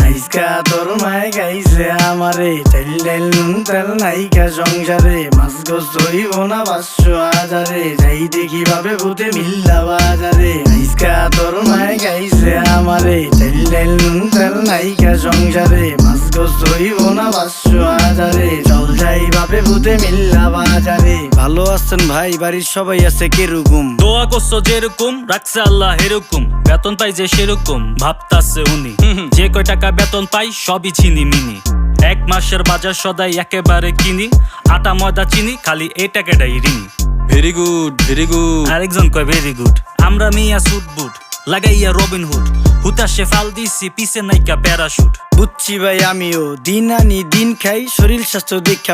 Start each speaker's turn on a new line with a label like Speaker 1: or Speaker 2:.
Speaker 1: আইসকা তোর মায় গাইছে আমারে তেল তেল নুন তেল নাইকা সংসারে মাছ গোস হইব না 500,000 যাই দেখি ভাবে ভূতে মিল্লা বাজারে। আইসকা তোর মায় গাইছে আমারে তেল তেল নুন তেল নাইকা সংসারে মাছ গোস হইব না 500,000 চল যাই ভাবে ভূতে মিল্লা বাজারে। ভালো আছেন ভাই, বাড়ির সবাই আছে কিরকম?
Speaker 2: দোয়া করছো যেরকম রাখছে আল্লাহ এরকম, বেতন পাই যে সেরকম ভাবতাছে উনি। যে কয় টাকা বেতন পাই সবই চিনি মিনি, 1 মাসের বাজার সদাই একেবারে কিনি, আটা ময়দা চিনি খালি এই টাকাটাই ঋণী।
Speaker 3: Very good very good.
Speaker 2: আরেকজন কয় ভেরি গুড। আমরা মিয়া সুট বুট লাগাইয়া রবিন হুড, হুতাশে ফাল দিছি পিছে নাইকা প্যারাশুট।
Speaker 1: বুঝছি ভাই আমিও দিন আনি দিন খাই, শরীর স্বাস্থ্য দেখা